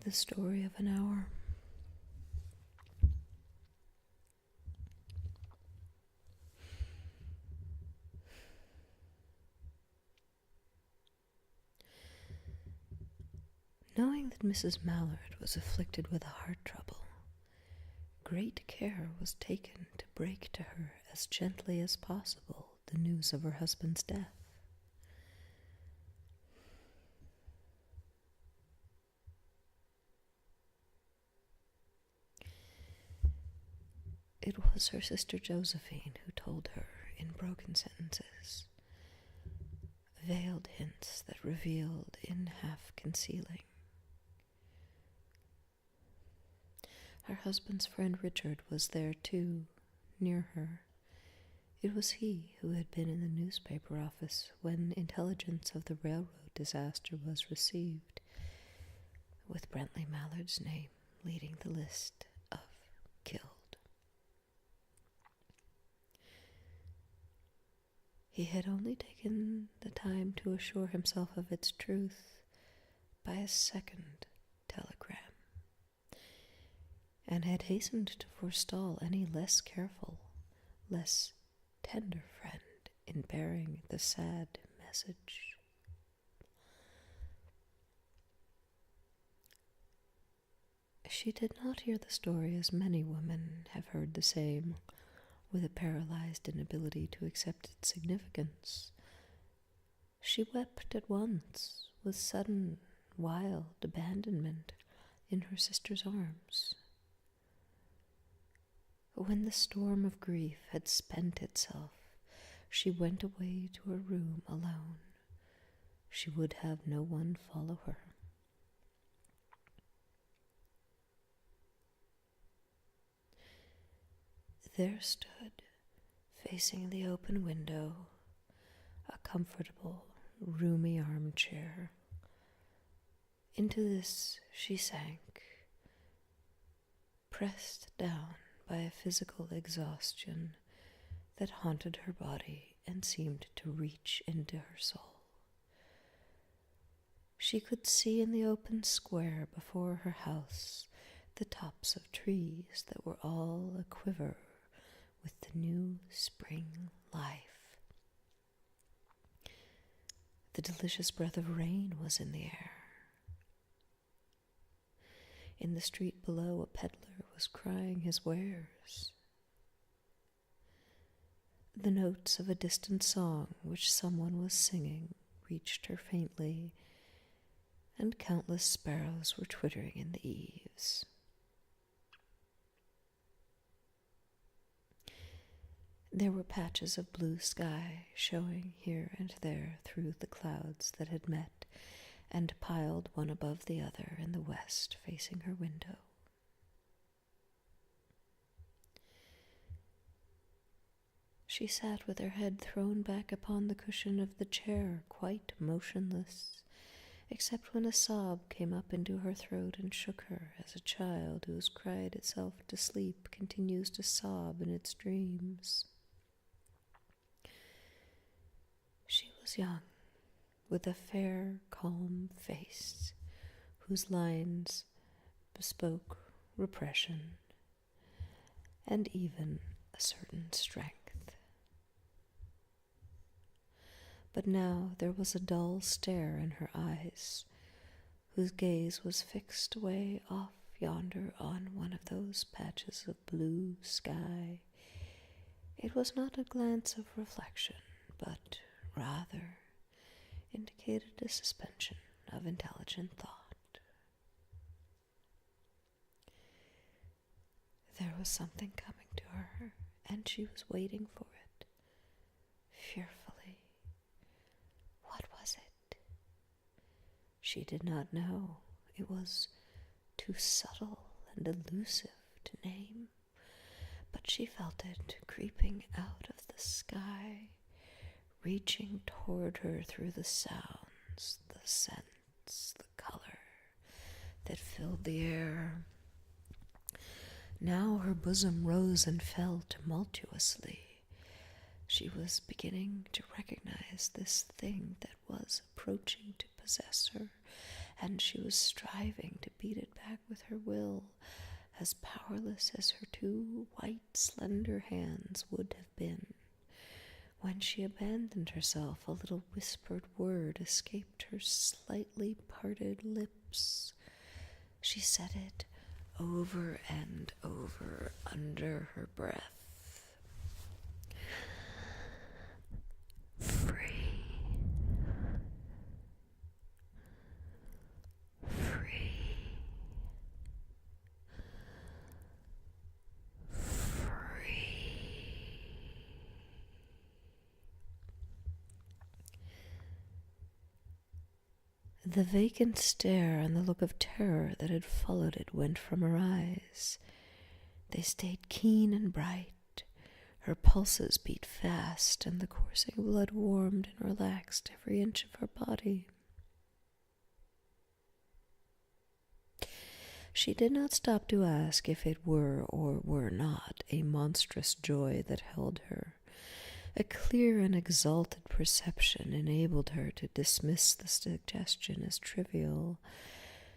The Story of an Hour. Knowing that Mrs. Mallard was afflicted with a heart trouble, great care was taken to break to her as gently as possible the news of her husband's death. It was her sister Josephine who told her, in broken sentences, veiled hints that revealed in half-concealing. Her husband's friend Richard was there too, near her. It was he who had been in the newspaper office when intelligence of the railroad disaster was received, with Brentley Mallard's name leading the list of killed. He had only taken the time to assure himself of its truth by a second telegram, and had hastened to forestall any less careful, less tender friend in bearing the sad message. She did not hear the story as many women have heard the same, with a paralyzed inability to accept its significance. She wept at once, with sudden, wild abandonment, in her sister's arms. When the storm of grief had spent itself, she went away to her room alone. She would have no one follow her. There stood, facing the open window, a comfortable, roomy armchair. Into this she sank, pressed down by a physical exhaustion that haunted her body and seemed to reach into her soul. She could see in the open square before her house the tops of trees that were all a-quiver with the new spring life. The delicious breath of rain was in the air. In the street below, a peddler was crying his wares. The notes of a distant song which someone was singing reached her faintly, and countless sparrows were twittering in the eaves. There were patches of blue sky showing here and there through the clouds that had met and piled one above the other in the west facing her window. She sat with her head thrown back upon the cushion of the chair, quite motionless, except when a sob came up into her throat and shook her, as a child who has cried itself to sleep continues to sob in its dreams. She was young, with a fair, calm face, whose lines bespoke repression and even a certain strength. But now there was a dull stare in her eyes, whose gaze was fixed away off yonder on one of those patches of blue sky. It was not a glance of reflection, but rather indicated a suspension of intelligent thought. There was something coming to her, and she was waiting for it, fearfully. What was it? She did not know. It was too subtle and elusive to name, but she felt it creeping out of the sky, reaching toward her through the sounds, the scents, the color that filled the air. Now her bosom rose and fell tumultuously. She was beginning to recognize this thing that was approaching to possess her, and she was striving to beat it back with her will, as powerless as her two white, slender hands would have been. When she abandoned herself, a little whispered word escaped her slightly parted lips. She said it over and over under her breath. Free. Free. The vacant stare and the look of terror that had followed it went from her eyes. They stayed keen and bright. Her pulses beat fast, and the coursing blood warmed and relaxed every inch of her body. She did not stop to ask if it were or were not a monstrous joy that held her. A clear and exalted perception enabled her to dismiss the suggestion as trivial.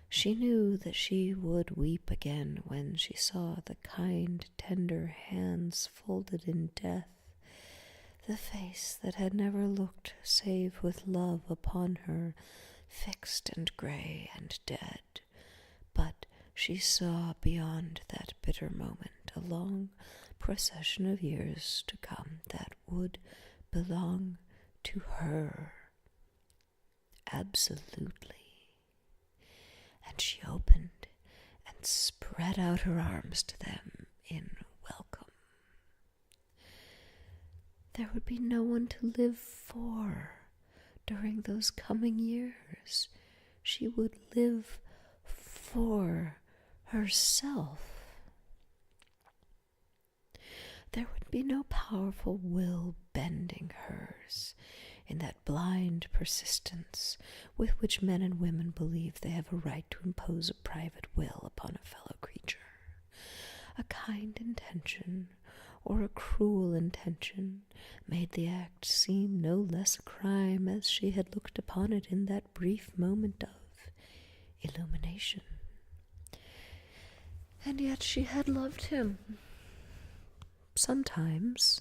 She knew that she would weep again when she saw the kind, tender hands folded in death, the face that had never looked save with love upon her, fixed and gray and dead. But she saw beyond that bitter moment a long procession of years to come that would belong to her. Absolutely. And she opened and spread out her arms to them in welcome. There would be no one to live for during those coming years. She would live for herself. There would be no powerful will bending hers in that blind persistence with which men and women believe they have a right to impose a private will upon a fellow creature. A kind intention or a cruel intention made the act seem no less a crime as she had looked upon it in that brief moment of illumination. And yet she had loved him. Sometimes.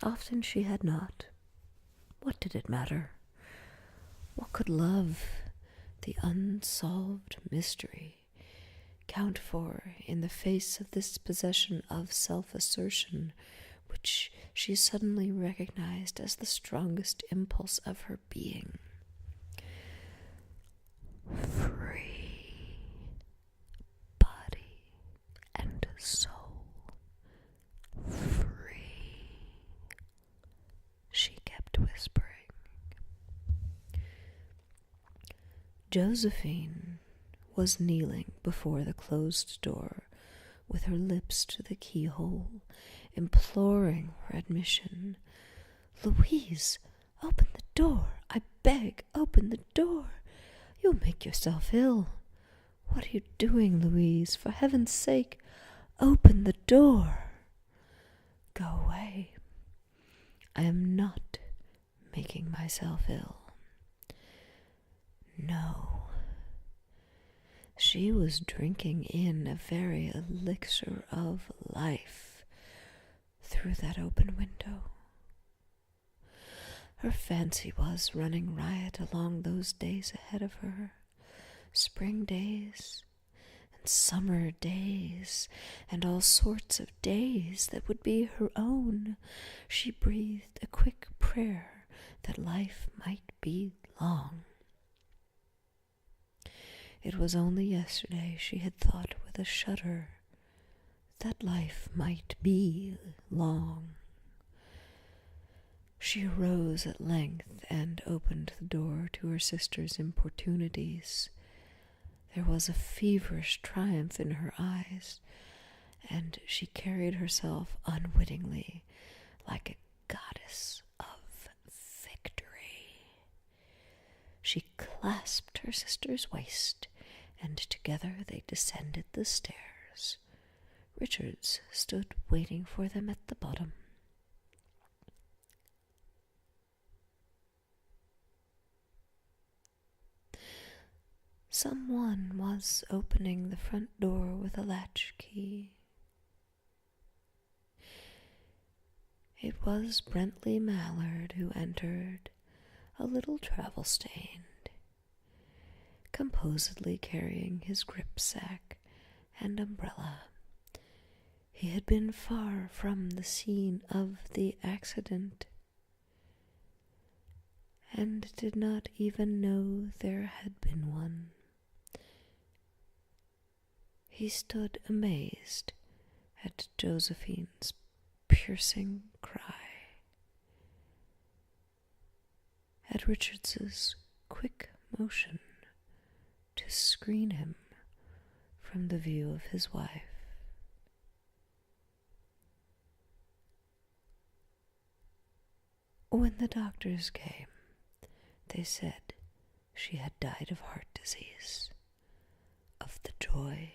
Often she had not. What did it matter? What could love, the unsolved mystery, count for in the face of this possession of self-assertion, which she suddenly recognized as the strongest impulse of her being? Free, body and soul. Free, she kept whispering. Josephine was kneeling before the closed door, with her lips to the keyhole, imploring for admission. "Louise, open the door! I beg, open the door! You'll make yourself ill. What are you doing, Louise? For heaven's sake, open the door!" "Go away. I am not making myself ill." No. She was drinking in a very elixir of life through that open window. Her fancy was running riot along those days ahead of her, spring days, summer days, and all sorts of days that would be her own. She breathed a quick prayer that life might be long. It was only yesterday she had thought with a shudder that life might be long. She arose at length and opened the door to her sister's importunities. There was a feverish triumph in her eyes, and she carried herself unwittingly like a goddess of victory. She clasped her sister's waist, and together they descended the stairs. Richards stood waiting for them at the bottom. Someone was opening the front door with a latch key. It was Brentley Mallard who entered, a little travel-stained, composedly carrying his gripsack and umbrella. He had been far from the scene of the accident, and did not even know there had been one. He stood amazed at Josephine's piercing cry, at Richards's quick motion to screen him from the view of his wife. When the doctors came, they said she had died of heart disease, of the joy